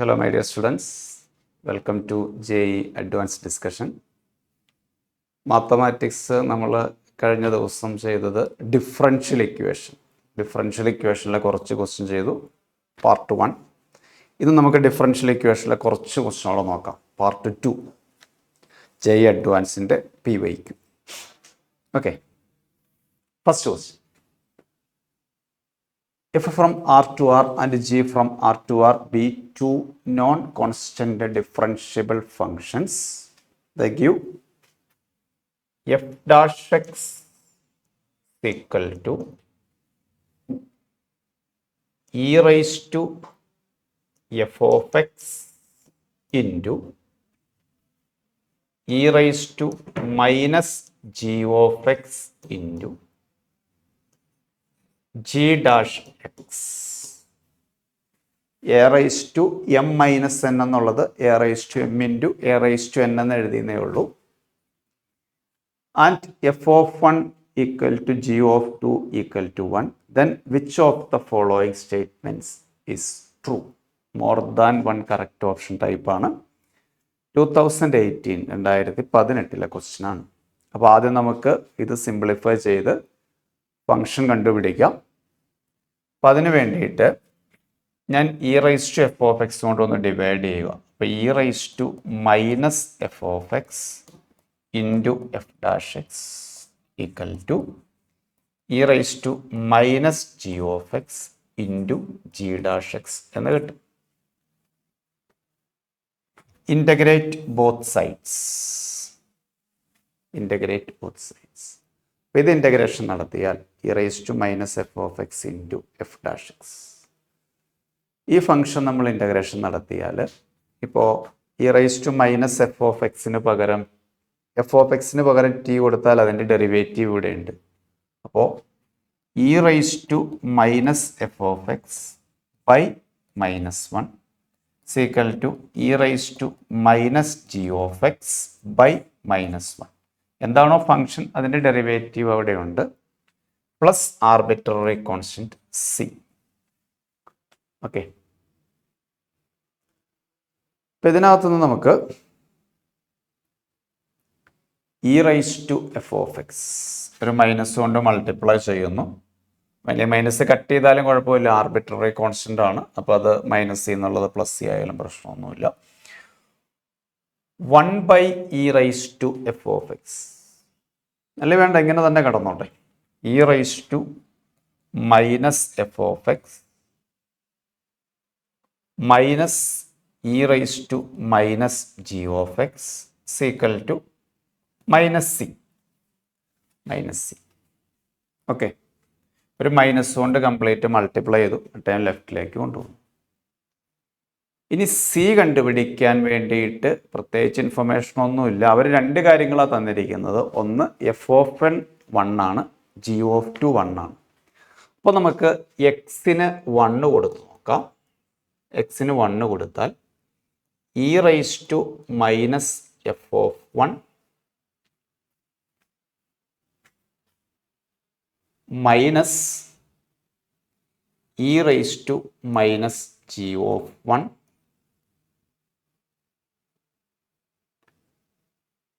Hello, my dear students. Welcome to JEE Advanced Discussion. Mathematics നമ്മൾ കഴിഞ്ഞ ദിവസം ചെയ്തത് ഡിഫറൻഷ്യൽ ഇക്വേഷനിലെ കുറച്ച് ക്വസ്റ്റ്യൻ ചെയ്തു, പാർട്ട് 1. ഇത് നമുക്ക് ഡിഫറൻഷ്യൽ ഇക്വേഷനിലെ കുറച്ച് ക്വസ്റ്റ്യനുകൾ നോക്കാം, part 2, JEE അഡ്വാൻസിൻ്റെ PYQ. Okay, first question. If from R to R and G from R to R be two non-constant differentiable functions, they give f dash x equal to e raised to f of x into e raised to minus g of x into g dash x. a raised to m minus n എന്നുള്ളത് a raised to m into a raised to n എന്ന് എഴുതിയേ ഉള്ളൂ. And f of 1 equal to g of 2 equal to 1. Then which of the following statements is true? More than one correct option type ആണ്. 2018 question ആണ്. അപ്പോൾ ആദ്യം നമുക്ക് ഇത് simplify ചെയ്ത് function കണ്ടുപിടിക്കാം. അപ്പം അതിന് വേണ്ടിയിട്ട് ഞാൻ e rice to f of x കൊണ്ടൊന്ന് ഡിവൈഡ് ചെയ്യുക. അപ്പോൾ e raise to minus F of X into F dash x equal to e raise to minus g of X into g dash x എന്ന് കിട്ടും. Integrate both sides. ഇത് integration നടത്തിയാൽ ഇ raise to minus F of X into F dash എക്സ്. ഈ function നമ്മൾ integration നടത്തിയാൽ ഇപ്പോൾ e raise to minus F of എക്സിന് പകരം ടി കൊടുത്താൽ അതിൻ്റെ ഡെറിവേറ്റീവ് ഇവിടെ ഉണ്ട്. അപ്പോൾ e raise to minus F of x by minus 1 equal to e raise to minus g of x by minus 1. എന്താണോ ഫംഗ്ഷൻ അതിൻ്റെ ഡെറിവേറ്റീവ് അവിടെയുണ്ട്, plus arbitrary constant c. Okay, അപ്പം ഇതിനകത്തുനിന്ന് നമുക്ക് e rice to f of x ഒരു minus കൊണ്ട് multiply ചെയ്യുന്നു. വലിയ മൈനസ് കട്ട് ചെയ്താലും കുഴപ്പമില്ല, ആർബിട്രറി കോൺസ്റ്റന്റ് ആണ്. അപ്പോൾ അത് മൈനസ് സി എന്നുള്ളത് പ്ലസ് സി ആയാലും പ്രശ്നമൊന്നുമില്ല. 1 by e rice to f of x അല്ലേ, വേണ്ട, ഇങ്ങനെ തന്നെ കിടന്നോട്ടെ. E raise to minus F of x minus e raise to minus g of x equal to minus C. Okay, ഒരു minus കൊണ്ട് കംപ്ലീറ്റ് മൾട്ടിപ്ലൈ ചെയ്തു, ടൈം ലെഫ്റ്റിലേക്ക് കൊണ്ടുപോകും. ഇനി സി കണ്ടുപിടിക്കാൻ വേണ്ടിയിട്ട് പ്രത്യേകിച്ച് ഇൻഫർമേഷൻ ഒന്നുമില്ല. അവർ രണ്ട് കാര്യങ്ങളാണ് തന്നിരിക്കുന്നത്. ഒന്ന് എഫ് ഓഫ് എൻ 1 ആണ്, ജി ഓഫ് 2 1 ആണ്. അപ്പോൾ നമുക്ക് എക്സിന് 1 കൊടുത്ത് നോക്കാം. എക്സിന് 1 കൊടുത്താൽ e raise to minus F of 1 minus e raise to minus g of 1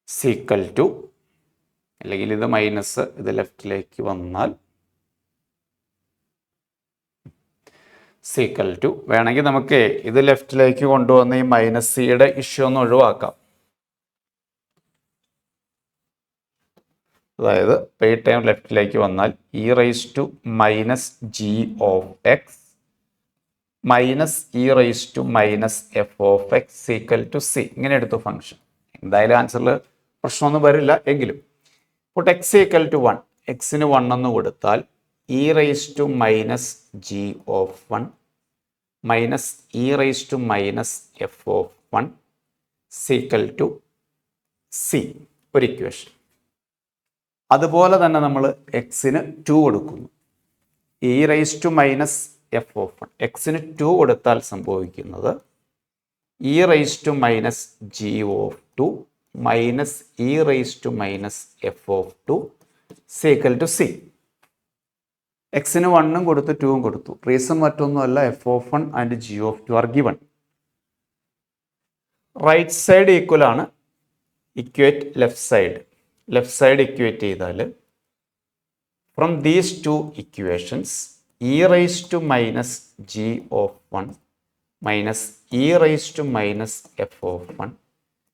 is equal to, അല്ലെങ്കിൽ ഇത് മൈനസ് ഇത് ലെഫ്റ്റിലേക്ക് വന്നാൽ സീക്വൽ ടു. വേണമെങ്കിൽ നമുക്ക് ഇത് ലെഫ്റ്റിലേക്ക് കൊണ്ടുവന്ന് ഈ മൈനസ് സിയുടെ ഇഷ്യൂ ഒന്ന് ഒഴിവാക്കാം. അതായത് ഈ ടൈം ലെഫ്റ്റിലേക്ക് വന്നാൽ e raise to minus g of x minus e raise to minus F of x equal to c. ഇങ്ങനെ എടുത്തു ഫംഗ്ഷൻ. എന്തായാലും ആൻസറിൽ പ്രശ്നമൊന്നും വരില്ല. എങ്കിലും ഇപ്പോൾ എക്സ് ഈക്വൽ ടു 1, എക്സിന് 1 എന്ന് കൊടുത്താൽ e raise to minus g of 1 minus e raise to minus F of 1 is equal to c, ഒരു ഇക്വേഷൻ. അതുപോലെ തന്നെ നമ്മൾ എക്സിന് 2 കൊടുക്കുന്നു. E raise to minus F of 1, എക്സിന് 2 കൊടുത്താൽ സംഭവിക്കുന്നത് e raise to minus g of 2 minus e raise to minus F of 2 is equal to c. എക്സിന് 1 കൊടുത്തു 2 കൊടുത്തു. റീസൺ മറ്റൊന്നുമല്ല, f of 1 and G of 2 are given. Right side equal ആണ് equate left side equate ചെയ്താൽ from these two equations e raise to minus g of 1 minus e raise to minus F of 1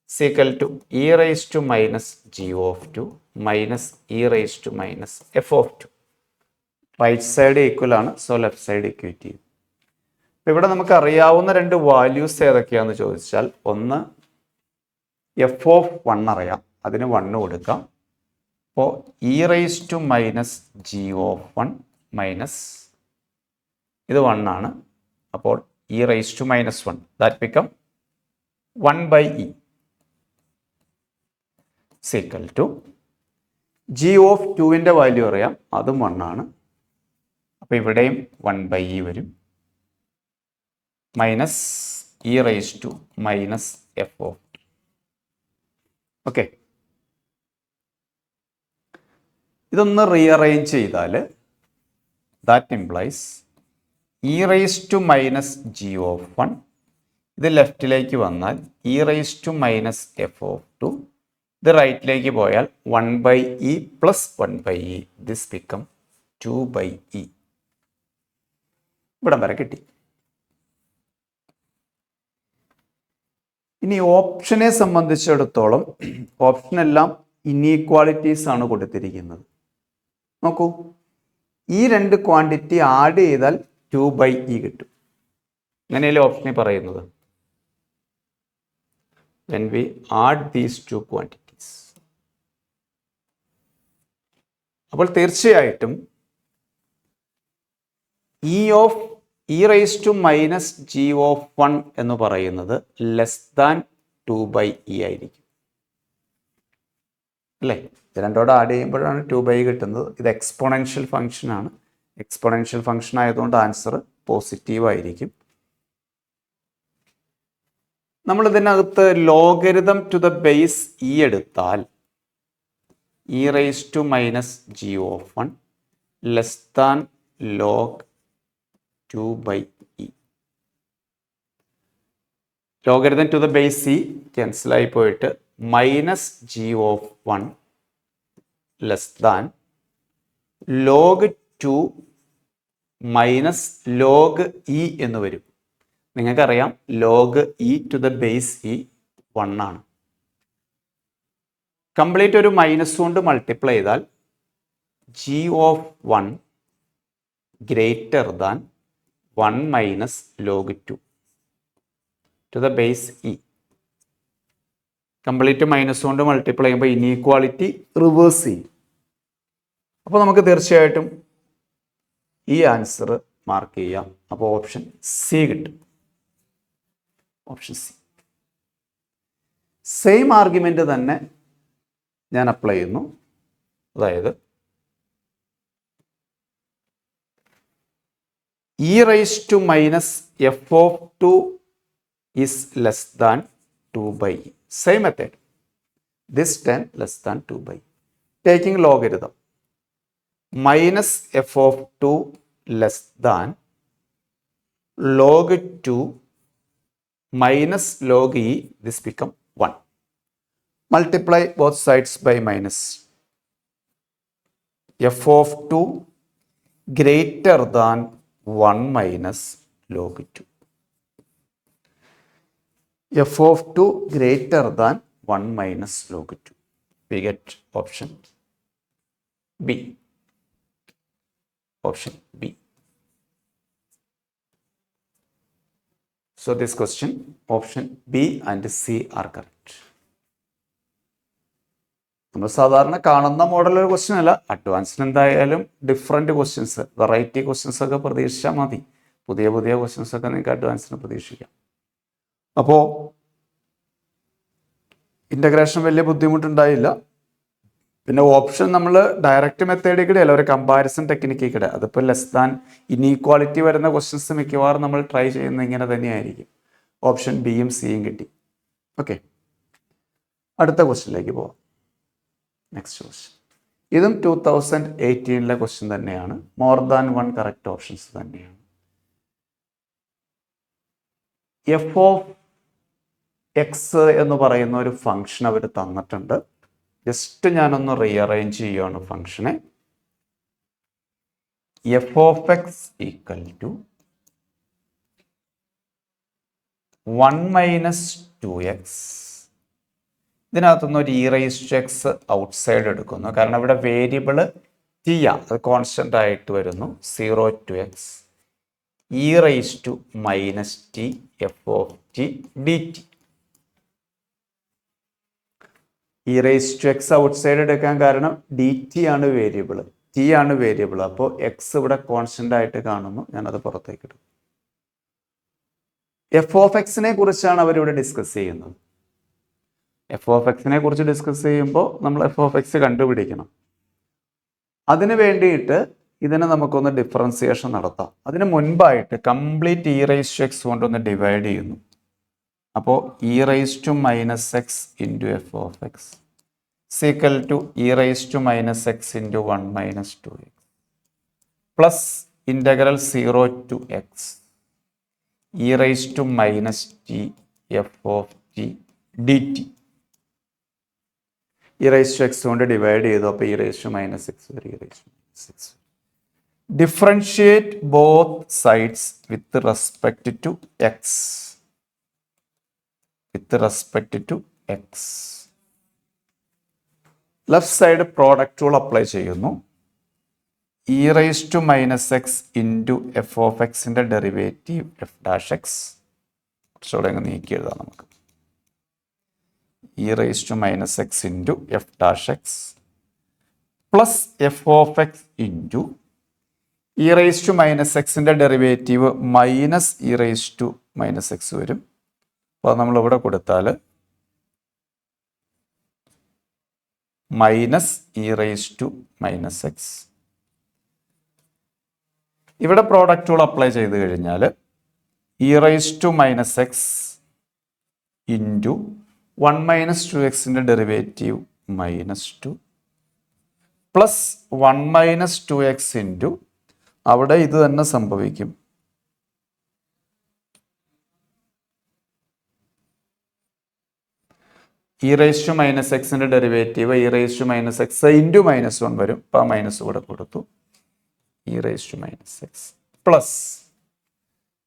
equal to e raise to minus g of 2 minus e raise to minus F of 2. Right side equal ആണ്, so left side equate ചെയ്യും. ഇവിടെ നമുക്ക് അറിയാവുന്ന രണ്ട് values ഏതൊക്കെയാണെന്ന് ചോദിച്ചാൽ, ഒന്ന് F of 1 അറിയാം, അതിന് 1 കൊടുക്കാം. അപ്പോൾ e raise to minus g of 1 minus ഇത് 1 ആണ്, അപ്പോൾ e raise to minus 1 that become 1/e equal to g of 2ൻ്റെ വാല്യൂ അറിയാം, അതും 1 ആണ്, അപ്പോൾ ഇവിടെയും 1/e വരും, minus e raise to minus F of 2. Okay, ഇതൊന്ന് റീഅറേഞ്ച് ചെയ്താൽ that implies e raise to minus g of 1, ഇത് ലെഫ്റ്റിലേക്ക് വന്നാൽ e raise to minus F of 2, ഇത് റൈറ്റിലേക്ക് പോയാൽ 1/e plus 1/e, this become 2/e. ഇവിടം വരെ കിട്ടി. ഇനി ഓപ്ഷനെ സംബന്ധിച്ചിടത്തോളം ഓപ്ഷനെല്ലാം ഇനീക്വാളിറ്റീസ് ആണ് കൊടുത്തിരിക്കുന്നത്. നോക്കൂ, ഈ രണ്ട് ക്വാണ്ടിറ്റി ആഡ് ചെയ്താൽ 2/e കിട്ടും. അങ്ങനെയല്ലേ ഓപ്ഷനിൽ പറയുന്നത്, when we add these two quantities. അപ്പോൾ തീർച്ചയായിട്ടും e raise to minus g of 1 എന്ന് പറയുന്നത് ലെസ് ദാൻ 2/e ആയിരിക്കും, അല്ലേ? ഇത് രണ്ടോടെ ആഡ് ചെയ്യുമ്പോഴാണ് 2/e കിട്ടുന്നത്. ഇത് എക്സ്പോണൻഷ്യൽ ഫംഗ്ഷൻ ആണ്, എക്സ്പോണൻഷ്യൽ ഫംഗ്ഷൻ ആയതുകൊണ്ട് ആൻസർ പോസിറ്റീവ് ആയിരിക്കും. നമ്മൾ ഇതിനകത്ത് logarithm to the base e എടുത്താൽ e raise to minus g of 1 less than log 2/e. Logarithm to the base e ക്യാൻസലായി പോയിട്ട് minus g of 1 less than log 2 minus log e എന്ന് വരും. നിങ്ങൾക്കറിയാം log e to the base e 1 ആണ്. Complete ഒരു minus കൊണ്ട് multiply ചെയ്താൽ g of 1 greater than 1 minus log 2 to the base e. Complete minus കൊണ്ട് മൾട്ടിപ്ലൈ ചെയ്യുമ്പോൾ inequality reverse ചെയ്യും. അപ്പോൾ നമുക്ക് തീർച്ചയായിട്ടും ഈ ആൻസർ മാർക്ക് ചെയ്യാം. അപ്പോൾ ഓപ്ഷൻ സി കിട്ടും. Option C. സെയിം ആർഗ്യുമെന്റ് തന്നെ ഞാൻ അപ്ലൈ ചെയ്യുന്നു. അതായത് e raise to minus F of 2 is less than 2/e. Same method, this time less than 2/e. Taking logarithm minus F of 2 less than log 2 minus log e, this become 1. Multiply both sides by minus. F of 2 greater than 1 minus log 2. F of 2 greater than 1 minus log 2. We get option B. Option B. So this question, option B and C are correct. നമ്മൾ സാധാരണ കാണുന്ന model ഒരു question അല്ല. അഡ്വാൻസിന് എന്തായാലും different questions, variety questions ഒക്കെ പ്രതീക്ഷിച്ചാൽ മതി. പുതിയ പുതിയ ക്വസ്റ്റ്യൻസ് ഒക്കെ നിങ്ങൾക്ക് അഡ്വാൻസിന് പ്രതീക്ഷിക്കാം. അപ്പോൾ ഇൻ്റഗ്രേഷൻ വലിയ ബുദ്ധിമുട്ടുണ്ടായില്ല. പിന്നെ ഓപ്ഷൻ നമ്മൾ ഡയറക്റ്റ് മെത്തേഡിൽ അല്ല, ഒരു കമ്പാരിസൺ ടെക്നിക്കിൽ. അതിപ്പോൾ ലെസ് ദാൻ ഇനീക്വാളിറ്റി വരുന്ന ക്വസ്റ്റ്യൻസ് മിക്കവാറും നമ്മൾ ട്രൈ ചെയ്യുന്നത് ഇങ്ങനെ തന്നെയായിരിക്കും. ഓപ്ഷൻ ബിയും സിയും കിട്ടി. ഓക്കെ, അടുത്ത ക്വസ്റ്റ്യനിലേക്ക് പോവാം. നെക്സ്റ്റ് ക്വസ്റ്റ്യൻ, ഇതും 2018 ക്വസ്റ്റ്യൻ തന്നെയാണ്. മോർ ദാൻ 1 കറക്റ്റ് ഓപ്ഷൻസ് തന്നെയാണ്. എഫ് ഓഫ് എക്സ് എന്ന് പറയുന്ന ഒരു ഫംഗ്ഷൻ അവർ തന്നിട്ടുണ്ട്. ജസ്റ്റ് ഞാനൊന്ന് റീഅറേഞ്ച് ചെയ്യുകയാണ് ഫംഗ്ഷനെ. F of x equal to 1 minus 2x. ഇതിനകത്തുനിന്ന് ഒരു e⁻x ഔട്ട്സൈഡ് എടുക്കുന്നു. കാരണം ഇവിടെ വേരിയബിൾ ടി ആ, അത് കോൺസ്റ്റന്റ് ആയിട്ട് വരുന്നു. 0 to x e⁻t f of t dt. e⁻x outside എടുക്കാൻ കാരണം dt ആണ് വേരിയബിൾ, ടി ആണ് വേരിയബിൾ. അപ്പോൾ എക്സ് ഇവിടെ കോൺസ്റ്റന്റ് ആയിട്ട് കാണുന്നു. ഞാനത് പുറത്തേക്ക് ഇടും. എഫ് ഓഫ് എക്സിനെ കുറിച്ചാണ് അവരിവിടെ ഡിസ്കസ് ചെയ്യുന്നത്. എഫ് ഓഫ് എക്സിനെ കുറിച്ച് ഡിസ്കസ് ചെയ്യുമ്പോൾ നമ്മൾ എഫ് ഓഫ് എക്സ് കണ്ടുപിടിക്കണം. അതിന് വേണ്ടിയിട്ട് ഇതിനെ നമുക്കൊന്ന് ഡിഫറൻസിയേഷൻ നടത്താം. അതിന് മുൻപായിട്ട് കംപ്ലീറ്റ് e⁻x കൊണ്ടൊന്ന് ഡിവൈഡ് ചെയ്യുന്നു. അപ്പോൾ e⁻x into f of x equal to e⁻x into 1 minus 2x plus integral 0 to x e⁻t f of t dt. e⁻x കൊണ്ട് ഡിവൈഡ് ചെയ്തു. അപ്പോൾ e⁻x വരും. Differentiate both sides with respect to x. Left side product rule apply ചെയ്യുന്നു. e⁻x into f of എക്സിൻ്റെ derivative f dash x. കുറച്ചുകൂടെ അങ്ങ് നീക്കി എഴുതാം നമുക്ക്. e⁻x into F dash x plus f of X into e⁻x derivative minus e⁻x വരും. അപ്പോൾ നമ്മളിവിടെ കൊടുത്താൽ മൈനസ് e⁻x. ഇവിടെ പ്രോഡക്റ്റ് റൂൾ അപ്ലൈ ചെയ്ത് കഴിഞ്ഞാൽ e⁻x into 1 minus 2x derivative -2 plus 1 minus 2x into അവിടെ ഇത് തന്നെ സംഭവിക്കും. e⁻x ഡെറിവേറ്റീവ് e⁻x ഇൻറ്റു -1 വരും. അപ്പോൾ ആ മൈനസ് ഇവിടെ കൊടുത്തു. e⁻x പ്ലസ്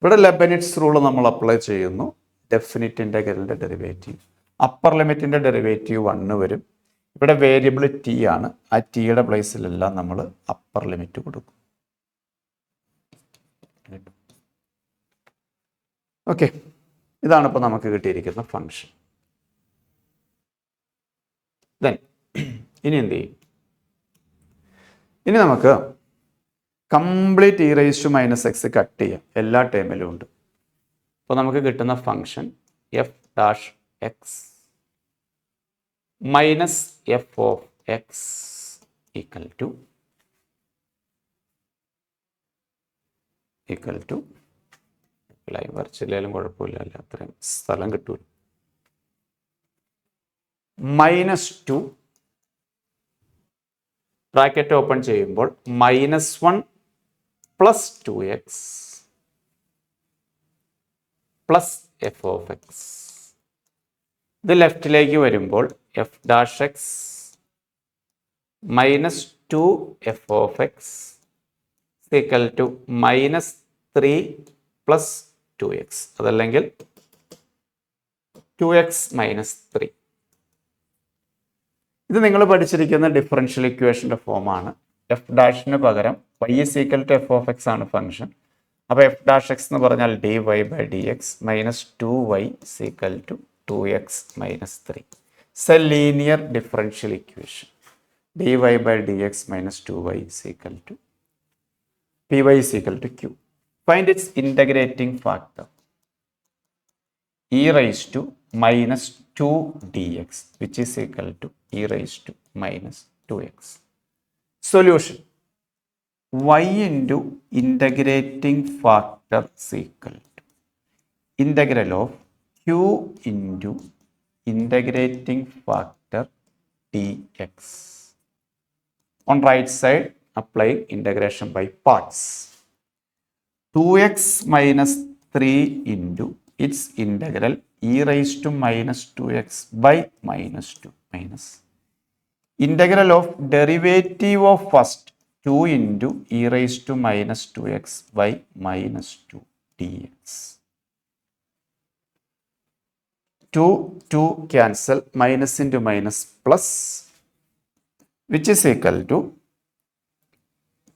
ഇവിടെ ലെബനിറ്റ്സ് റൂൾ നമ്മൾ അപ്ലൈ ചെയ്യുന്നു. ഡെഫിനിറ്റ് ഇൻ്റഗ്രലിൻ്റെ ഡെറിവേറ്റീവ് അപ്പർ ലിമിറ്റിൻ്റെ ഡെറിവേറ്റീവ് 1 വരും. ഇവിടെ വേരിയബിൾ ടി ആണ്. ആ ടിയുടെ പ്ലേസിലെല്ലാം നമ്മൾ അപ്പർ ലിമിറ്റ് കൊടുക്കും. ഓക്കെ, ഇതാണ് ഇപ്പോൾ നമുക്ക് കിട്ടിയിരിക്കുന്ന ഫംഗ്ഷൻ. ദെൻ ഇനി എന്ത് ചെയ്യും? ഇനി നമുക്ക് കംപ്ലീറ്റ് e⁻x കട്ട് ചെയ്യാം. എല്ലാ ടേമിലും ഉണ്ട്. അപ്പോൾ നമുക്ക് കിട്ടുന്ന function f dash x minus F of x equal to line വരച്ചില്ലാലും കുഴപ്പമില്ല, അല്ല അത്രയും സ്ഥലം കിട്ടൂല. -2 ബ്രാക്കറ്റ് ഓപ്പൺ ചെയ്യുമ്പോൾ -1 plus 2x plus f of x. ഇത് ലെഫ്റ്റിലേക്ക് വരുമ്പോൾ f dash x -2 f of x equal to -3 plus 2x, അതല്ലെങ്കിൽ 2x മൈനസ് 3. ഇത് നിങ്ങൾ പഠിച്ചിരിക്കുന്ന ഡിഫറൻഷ്യൽ ഇക്വേഷൻ്റെ ഫോമാണ്. എഫ് ഡാഷിന് പകരം y equal to f of x ആണ് ഫംഗ്ഷൻ. അപ്പോൾ എഫ് ഡാഷ് എക്സ് എന്ന് പറഞ്ഞാൽ dy/dx -2y equal to 2x minus 3. It's a linear differential equation. dy/dx -2y equal to py equal to q. Find its integrating factor e⁻2 dx which is equal to e⁻2x. Solution: y into integrating factor is equal to integral of q into integrating factor dx. On right side, apply integration by parts. 2x minus 3 into its integral e raised to minus 2x by minus 2 minus integral of derivative of first 2 into e raised to minus 2x by minus 2 dx. 2 cancel, minus into minus plus, which is equal to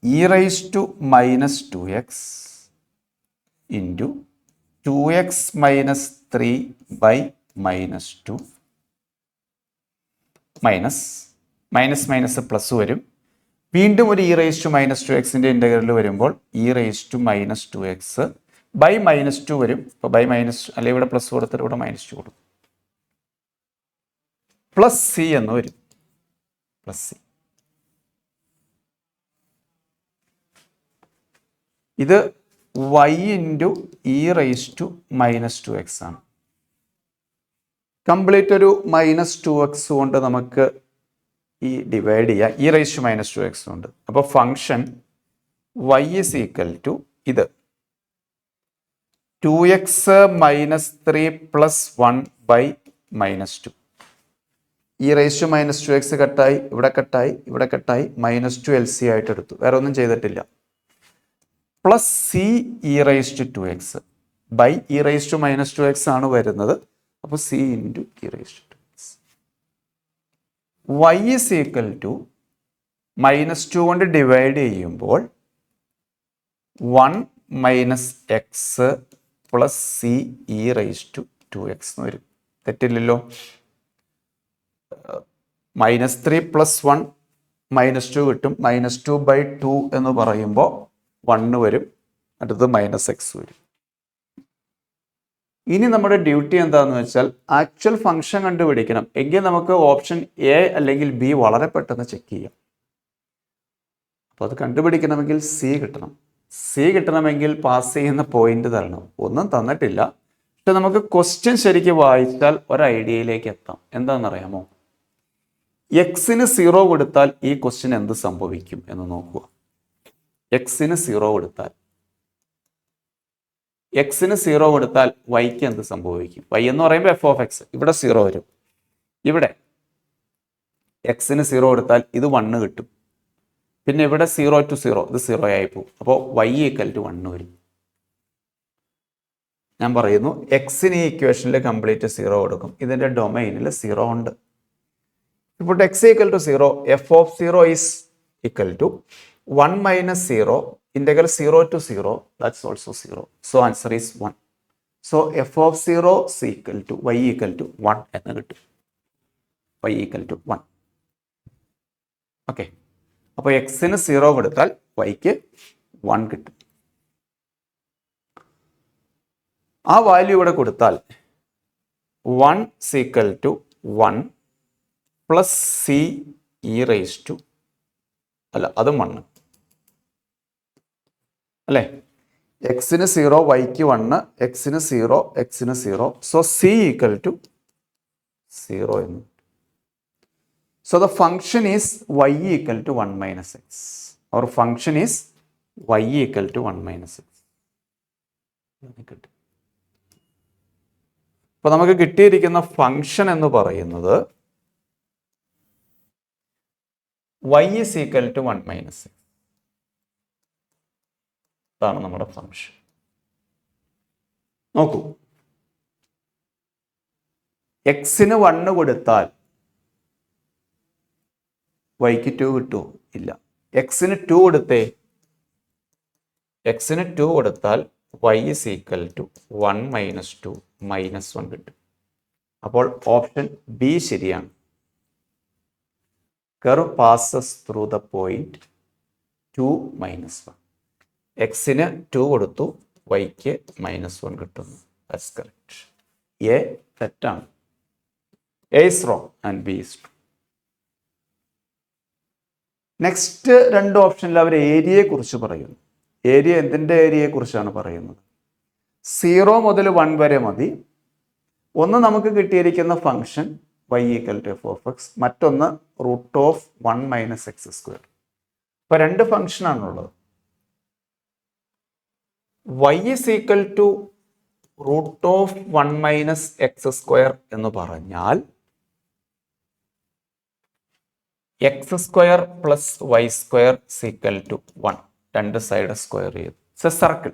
e raised to minus 2x into 2x minus 3 by minus 2 minus plus വരും. വീണ്ടും ഒരു e raise to minus 2x integral വരുമ്പോൾ e raise to minus 2x by minus 2 വരും. ഇപ്പോൾ by minus അല്ലെങ്കിൽ ഇവിടെ plus കൊടുത്തിട്ട് ഇവിടെ മൈനസ് 2 കൊടുക്കും. പ്ലസ് സി എന്ന് വരും. Plus c. ഇത് y into e raise to minus 2x ആണ്. കംപ്ലീറ്റ് ഒരു മൈനസ് 2x കൊണ്ട് നമുക്ക് ഈ ഡിവൈഡ് ചെയ്യുക. E raise to minus 2x ഉണ്ട്. അപ്പോൾ function y is equal to ഇത് 2x minus 3 plus 1 by minus 2. E raise to minus 2x കട്ടായി, ഇവിടെ കട്ടായി, ഇവിടെ കട്ടായി, മൈനസ് 2 LC ആയിട്ട് എടുത്തു. വേറെ ഒന്നും ചെയ്തിട്ടില്ല. Plus c e raise to 2x by e raise to minus 2x ആണ് വരുന്നത്. അപ്പോൾ c into e raise to 2x. y is equal to minus 2 കൊണ്ട് ഡിവൈഡ് ചെയ്യുമ്പോൾ 1 minus x plus c e raise to 2x എന്ന് വരും. തെറ്റില്ലല്ലോ. Minus 3 plus 1 minus 2 കിട്ടും. Minus 2 by 2 എന്ന് പറയുമ്പോൾ 1 വരും. അടുത്തത് മൈനസ് എക്സ് വരും. ഇനി നമ്മുടെ ഡ്യൂട്ടി എന്താണെന്ന് വെച്ചാൽ ആക്ച്വൽ ഫംഗ്ഷൻ കണ്ടുപിടിക്കണം. എങ്കിൽ നമുക്ക് ഓപ്ഷൻ എ അല്ലെങ്കിൽ ബി വളരെ പെട്ടെന്ന് ചെക്ക് ചെയ്യാം. അപ്പോൾ അത് കണ്ടുപിടിക്കണമെങ്കിൽ സി കിട്ടണം. സി കിട്ടണമെങ്കിൽ പാസ് ചെയ്യുന്ന പോയിന്റ് തരണം. ഒന്നും തന്നിട്ടില്ല. പക്ഷെ നമുക്ക് ക്വസ്റ്റ്യൻ ശരിക്കും വായിച്ചാൽ ഒരു ഐഡിയയിലേക്ക് എത്താം. എന്താണെന്നറിയാമോ? എക്സിന് 0 കൊടുത്താൽ ഈ ക്വസ്റ്റ്യൻ എന്ത് സംഭവിക്കും എന്ന് നോക്കുക. എക്സിന് 0 കൊടുത്താൽ വൈക്ക് എന്ത് സംഭവിക്കും? വൈ എന്ന് പറയുമ്പോൾ എഫ് ഓഫ് എക്സ്. ഇവിടെ 0 വരും. ഇവിടെ എക്സിന് 0 കൊടുത്താൽ ഇത് 1 കിട്ടും. പിന്നെ ഇവിടെ 0 to 0 ഇത് 0 ആയി പോകും. അപ്പോൾ വൈ ഈക്വൽ ടു 1 വരും. ഞാൻ പറയുന്നു, എക്സിന് ഈ ഇക്വേഷനിൽ കംപ്ലീറ്റ് 0 കൊടുക്കും. ഇതിൻ്റെ ഡൊമൈനിൽ 0 ഉണ്ട്. ഇപ്പോൾ x equal to 0, f of 0 is equal to 1 minus 0 integral 0 to 0, that's also 0. So answer is 1. So f of 0 is equal to y equal to 1 എന്ന് കിട്ടും. y equal to 1. ഓക്കെ. അപ്പോൾ എക്സിന് 0 കൊടുത്താൽ വൈക്ക് 1 കിട്ടും. ആ വാല്യൂ ഇവിടെ കൊടുത്താൽ 1 is equal to 1 plus c e raise to അതും 1 അല്ലേ? എക്സിന് 0 വൈക്ക് 1, എക്സിന് 0 എക്സിന് 0. സോ സി ഈക്വൽ ടു 0 എന്ന്. So the function is y equal to 1 minus x. അവർ function is y equal to 1 minus x. അപ്പൊ നമുക്ക് കിട്ടിയിരിക്കുന്ന ഫംഗ്ഷൻ എന്ന് പറയുന്നത് y is equal to 1 minus x. ാണ് നമ്മുടെ ഫംഗ്ഷൻ. നോക്കൂ, എക്സിന് 1 കൊടുത്താൽ വൈക്ക് 2 കിട്ടുമോ? ഇല്ല. എക്സിന് 2 കൊടുത്തേ. എക്സിന് 2 കൊടുത്താൽ y is equal to 1 minus 2 minus 1 കിട്ടും. അപ്പോൾ ഓപ്ഷൻ ബി ശരിയാണ്. Curve passes through the point 2 minus 1. എക്സിന് 2 കൊടുത്തു, വൈക്ക് -1 കിട്ടുന്നു. That's correct. എ തെറ്റാണ്. A is wrong and B is true. Next രണ്ട് ഓപ്ഷനിൽ അവർ ഏരിയയെ കുറിച്ച് പറയുന്നു. ഏരിയ എന്തിൻ്റെ ഏരിയയെ കുറിച്ചാണ് പറയുന്നത്? 0 മുതൽ 1 വരെ മതി. ഒന്ന് നമുക്ക് കിട്ടിയിരിക്കുന്ന function y equal to f of x, മറ്റൊന്ന് √1 മൈനസ് എക്സ് സ്ക്വയർ. ഇപ്പൊ രണ്ട് ഫംഗ്ഷനാണുള്ളത്. y is equal to root of 1 minus x square എന്ന് പറഞ്ഞാൽ x square plus y square equal to 1. രണ്ട് സൈഡ് സ്ക്വയർ ചെയ്തു. It's a circle.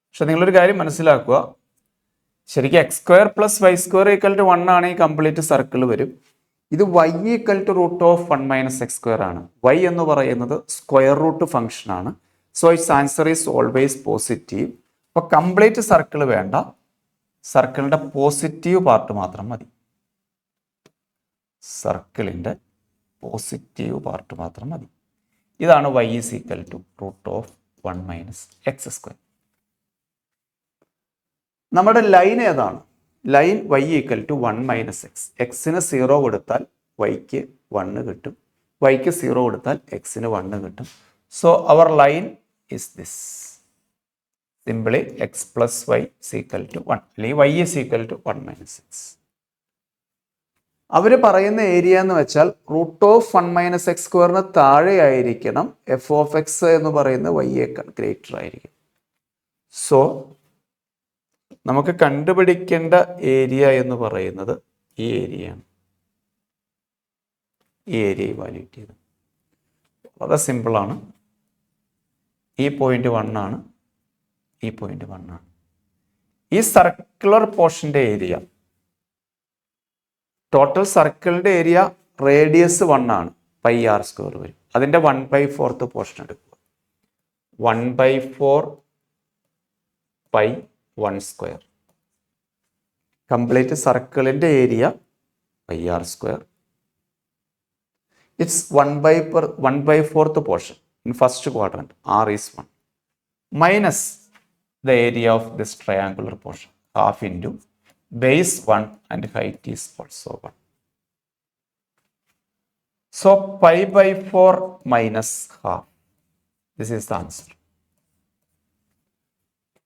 പക്ഷെ നിങ്ങളൊരു കാര്യം മനസ്സിലാക്കുക, ശരിക്കും x square plus y square equal to 1 ആണെങ്കിൽ കംപ്ലീറ്റ് സർക്കിൾ വരും. ഇത് y equal to root of 1 minus x square ആണ്. y എന്ന് പറയുന്നത് സ്ക്വയർ റൂട്ട് ഫംഗ്ഷൻ ആണ്. So it's answer is always positive. അപ്പോൾ കംപ്ലീറ്റ് സർക്കിൾ വേണ്ട, സർക്കിളിന്റെ പോസിറ്റീവ് പാർട്ട് മാത്രം മതി. സർക്കിളിന്റെ പോസിറ്റീവ് പാർട്ട് മാത്രം മതി. ഇതാണ് y is equal to root of 1 minus x square. നമ്മുടെ ലൈൻ ഏതാണ്? Line y equal to 1 minus x. എക്സിന് 0 കൊടുത്താൽ വൈക്ക് 1 കിട്ടും, വൈക്ക് 0 കൊടുത്താൽ എക്സിന് 1 കിട്ടും. So our line is this. Simply x plus y equal to 1, അല്ലെങ്കിൽ y is equal to 1 minus x. അവർ പറയുന്ന ഏരിയ എന്ന് വെച്ചാൽ റൂട്ട് ഓഫ് 1 മൈനസ് എക്സ് സ്ക്വയറിന് താഴെ ആയിരിക്കണം എഫ് ഓഫ് എക്സ് എന്ന് പറയുന്ന വൈയേക്കാൾ ഗ്രേറ്റർ ആയിരിക്കും. സോ നമുക്ക് കണ്ടുപിടിക്കേണ്ട ഏരിയ എന്ന് പറയുന്നത് ഈ ഏരിയയാണ്. ഈ ഏരിയ ഇവാലുവേറ്റ് ചെയ്ത് വളരെ സിമ്പിളാണ്. ഈ പോയിന്റ് 1 ആണ്, ഈ പോയിന്റ് 1 ആണ്. ഈ സർക്കുലർ പോർഷന്റെ ഏരിയ, ടോട്ടൽ സർക്കിളിന്റെ ഏരിയ റേഡിയസ് 1 ആണ്, പൈ ആർ സ്ക്വയർ വരും. അതിന്റെ 1/4 പോർഷൻ എടുക്കുക. 1/4 പൈ 1 സ്ക്വയർ. കംപ്ലീറ്റ് സർക്കിളിന്റെ area pi r square. It's 1/4 portion in first quadrant. R is 1 minus the area of this triangular portion, half into base 1 and height is also 1. So pi/4 minus half. This is the answer.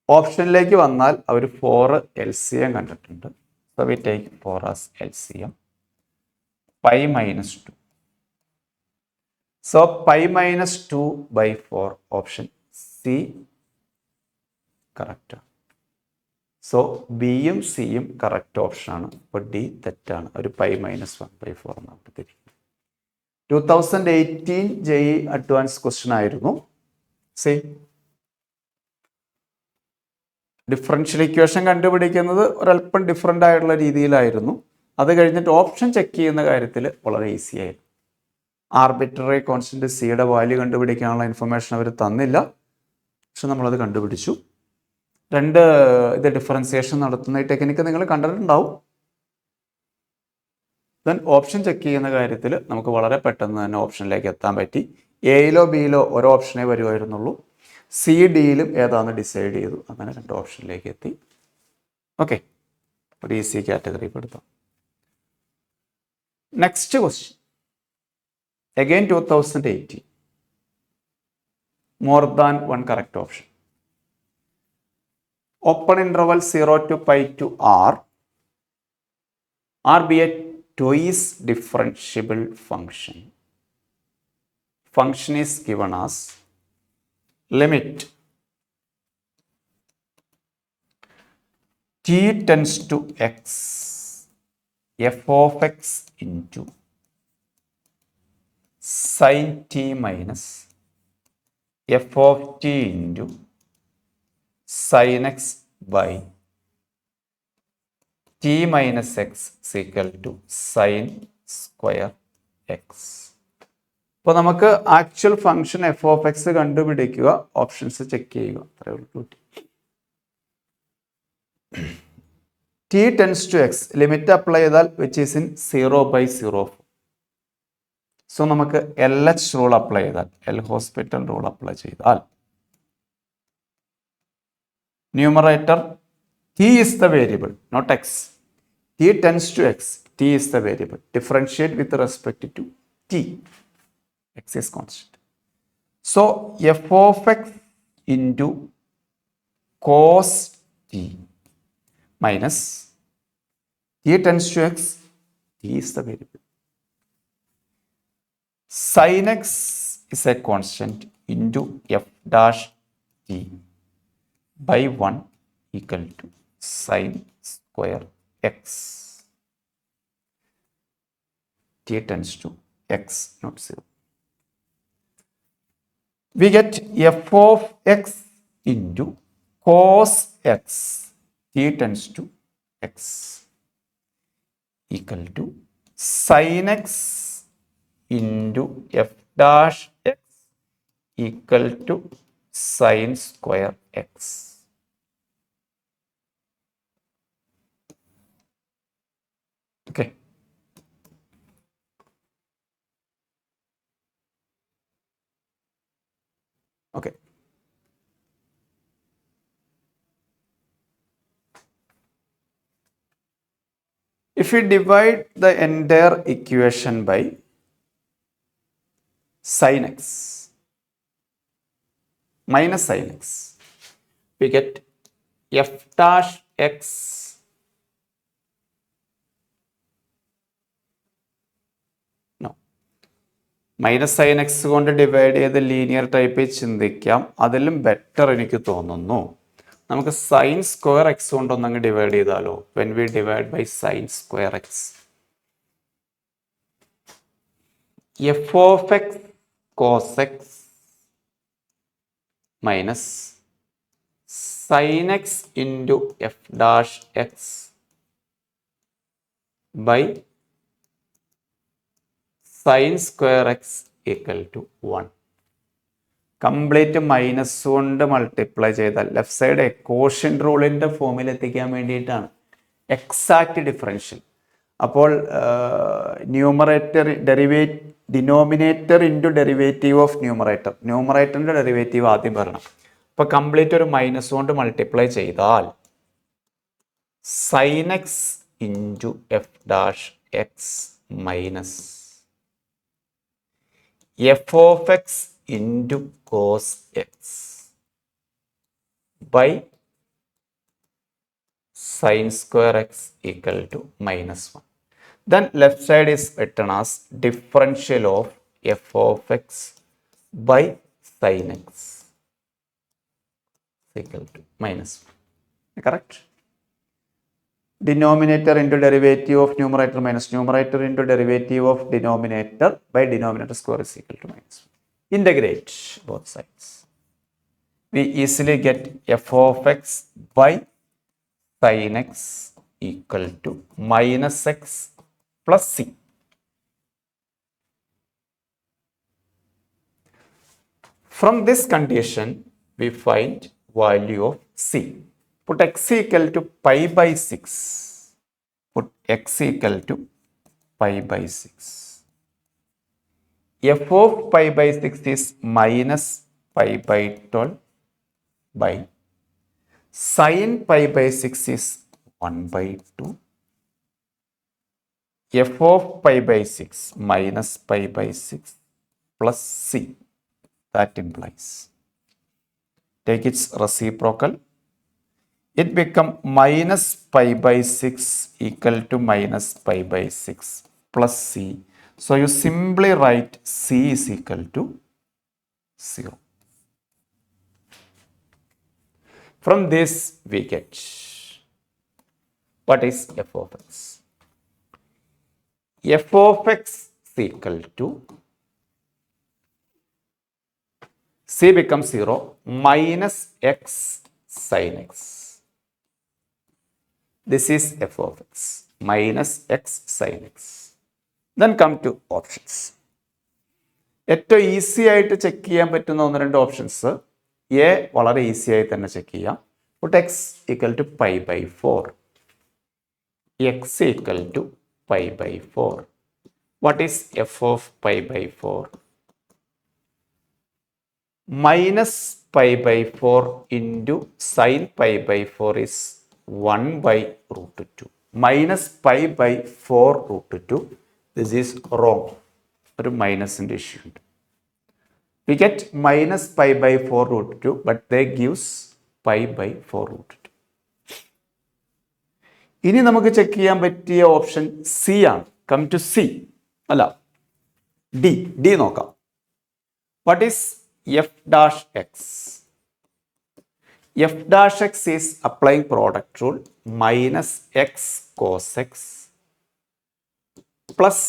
ഓപ്ഷനിലേക്ക് വന്നാൽ അവർ 4 LCM കണ്ടിട്ടുണ്ട്. So we take 4 as LCM. Pi minus 2. So pi minus 2/4, option C correct. So ബിയും സിയും correct ഓപ്ഷനാണ്. അപ്പോൾ D തെറ്റാണ്. ഒരു pi minus 1/4 എന്നാണ് തിരിക്കുന്നത്. 2018 JEE advance question ആയിരുന്നു. സി ഡിഫറൻഷ്യൽ ഇക്വേഷൻ കണ്ടുപിടിക്കുന്നത് ഒരല്പം ഡിഫറെൻ്റ് ആയിട്ടുള്ള രീതിയിലായിരുന്നു. അത് കഴിഞ്ഞിട്ട് ഓപ്ഷൻ ചെക്ക് ചെയ്യുന്ന കാര്യത്തിൽ വളരെ ഈസി ആയിരുന്നു. ആർബിട്രറി കോൺസ്റ്റന്റ് സിയുടെ വാല്യൂ കണ്ടുപിടിക്കാനുള്ള ഇൻഫർമേഷൻ അവർ തന്നില്ല, പക്ഷെ നമ്മളത് കണ്ടുപിടിച്ചു. ഇത് ഡിഫറൻസിയേഷൻ നടത്തുന്ന ഈ ടെക്നിക്ക് നിങ്ങൾ കണ്ടിട്ടുണ്ടാവും. ദെൻ ഓപ്ഷൻ ചെക്ക് ചെയ്യുന്ന കാര്യത്തിൽ നമുക്ക് വളരെ പെട്ടെന്ന് തന്നെ ഓപ്ഷനിലേക്ക് എത്താൻ പറ്റി. എയിലോ ബിയിലോ ഓരോ ഓപ്ഷനേ വരുമായിരുന്നുള്ളൂ. സി ഡിയിലും ഏതാണെന്ന് ഡിസൈഡ് ചെയ്തു. അങ്ങനെ 2 ഓപ്ഷനിലേക്ക് എത്തി. ഓക്കെ, ഒരു ഈസി കാറ്റഗറി പെടുത്താം. Next question again 2018. More than 1 correct option. Open interval 0 to pi to r be a twice differentiable function. Function is given as limit t tends to x f of x into sin t minus f of t into sin x by t minus x is equal to sin square x. അപ്പോൾ നമുക്ക് actual function f of x കണ്ടുപിടിക്കുക, options check ചെയ്യുക. അത്രയേ ഉള്ളൂ. T tends to x limit apply ചെയ്താൽ which is in 0/0. So നമുക്ക് LH rule apply ചെയ്താൽ, L hospital rule apply ചെയ്താൽ numerator t is the variable, not x. t tends to x, t is the variable. Differentiate with respect to t. x is constant. So f of x into cos t minus t tends to x, t is the variable. Sin x is a constant, into f dash t by 1 equal to sin square x. T tends to x not 0. We get f of x into cos x, t tends to x, equal to sin x into f dash x equal to sin square x. Okay. Okay. If we divide the entire equation by sin x minus sin x, we get f dash x no minus sine x കൊണ്ട് divide ചെയ്ത് linear ടൈപ്പിൽ ചിന്തിക്കാം. അതിലും better എനിക്ക് തോന്നുന്നു നമുക്ക് sine square x കൊണ്ടൊന്നങ്ങ് divide ചെയ്താലോ. When we divide by sine square x, f of x cos x minus sin x into f dash x by sin square x equal to 1. Complete minus കൊണ്ട് multiply ചെയ്താൽ left side quotient റൂളിൻ്റെ ഫോമിൽ എത്തിക്കാൻ വേണ്ടിയിട്ടാണ്. Exact differential. അപ്പോൾ denominator into derivative of numerator, ന്യൂമറേറ്ററിൻ്റെ derivative ആദ്യം വരണം. അപ്പോൾ കംപ്ലീറ്റ് ഒരു മൈനസ് കൊണ്ട് മൾട്ടിപ്ലൈ ചെയ്താൽ sine x into F dash x minus F of X into cos x by sine square x equal to minus 1. Then left side is written as differential of f of x by sin x equal to minus 1. Correct? Denominator into derivative of numerator minus numerator into derivative of denominator by denominator square is equal to minus 1. Integrate both sides. We easily get f of x by sin x equal to minus x plus c. From this condition, we find value of c. Put x equal to pi by 6. Put x equal to pi by 6. F of pi by 6 is minus pi by 12 by sin pi by 6 is 1 by 2. F of pi by 6 minus pi by 6 plus c. That implies, take its reciprocal, it become minus pi by 6 equal to minus pi by 6 plus c. So you simply write c is equal to 0. From this we get what is f of x. F of x is equal to c becomes 0 minus x sin x. This is f of x minus x sin x. Then come to options. ഏറ്റവും easy ആയിട്ട് check ചെയ്യാൻ പറ്റുന്ന ഒന്ന് രണ്ട് options A വളരെ easy ആയി തന്നെ check ചെയ്യാം. Put x equal to pi by 4, x equal to pi by 4. What is f of pi by 4? Minus pi by 4 into sin pi by 4 is 1 by root 2. Minus pi by 4 root 2. This is wrong. ഒരു മൈനസിൻ്റെ issue ഉണ്ട്. We get minus pi by 4 root 2, but they gives pi by 4 root 2. ഇനി നമുക്ക് check ചെയ്യാൻ പറ്റിയ option C ആണ്. Come to C അല്ല D നോക്കാം. What is f dash x. F dash x is applying product rule minus x cos x plus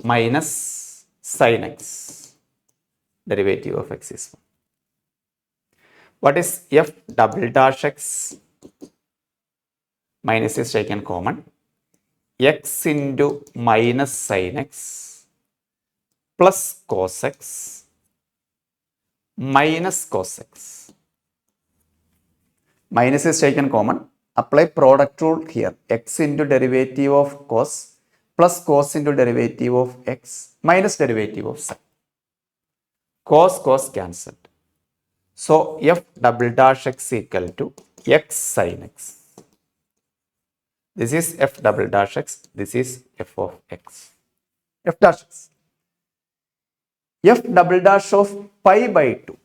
minus sin x. Derivative of x is 1. What is f double dash x? Minus is taken common. X into minus sin x plus cos x minus cos x. Minus is taken common. Apply product rule here. X into derivative of cos plus cos into derivative of x minus derivative of sin. Cos cancelled. So f double dash x equal to x sin x. This is f double dash x. This is f of x. F dash x. F double dash of pi by 2.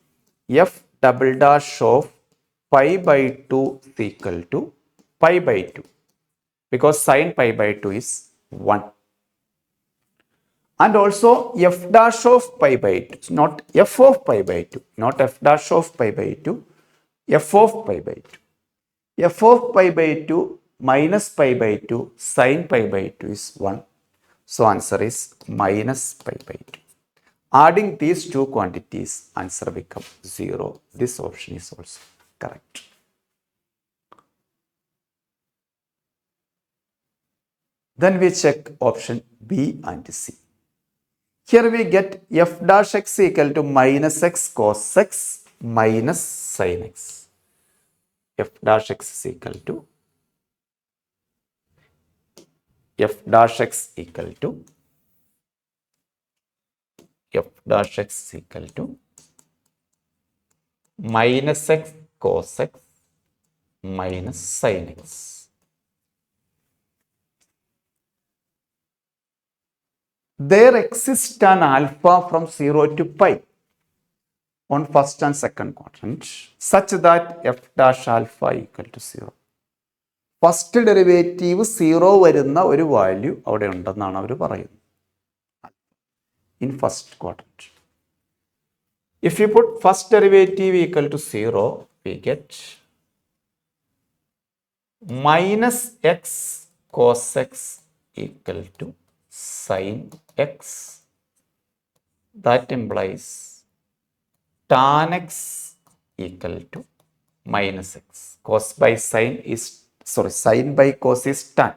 F double dash of pi by 2 is equal to pi by 2. Because sin pi by 2 is 1. And also f dash of pi by 2, not f of pi by 2, not f dash of pi by 2, f of pi by 2. F of pi by 2 minus pi by 2 sin pi by 2 is 1. So answer is minus pi by 2. Adding these two quantities, answer becomes 0. This option is also correct. Then we check option B and C. Here we get f dash x equal to minus x cos x minus sin x. F dash x is equal to f dash x equal to f dash x equal to minus x cos x minus sin x. There exists an alpha from 0 to pi on first and second quadrant such that f dash alpha equal to 0. First derivative 0 വരുന്ന ഒരു value അവിടെ ഉണ്ടെന്നാണ് അവർ പറയുന്നത്. In first quadrant. If you put first derivative equal to 0, we get minus x cos x equal to sin x. That implies tan x equal to minus x. Cos by sin is, sin by cos is tan.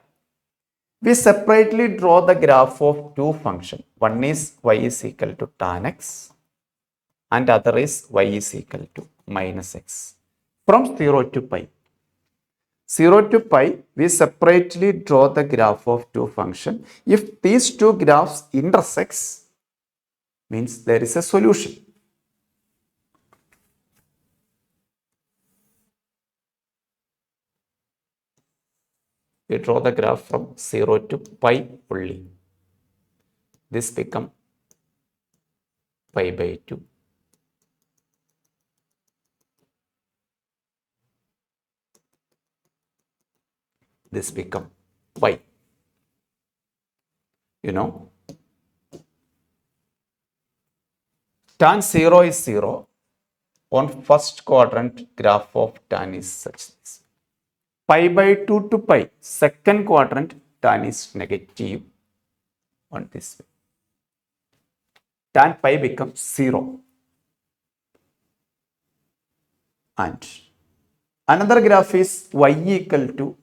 We separately draw the graph of two functions. One is y is equal to tan x and other is y is equal to minus x. From 0 to pi. 0 to pi, we separately draw the graph of two functions. If these two graphs intersect, means there is a solution. We draw the graph from 0 to pi only. This become pi by 2. This become y. You know, tan 0 is 0. On first quadrant, graph of tan is such this. Pi by 2 to pi, second quadrant, tan is negative on this way. Tan pi becomes 0. And another graph is y equal to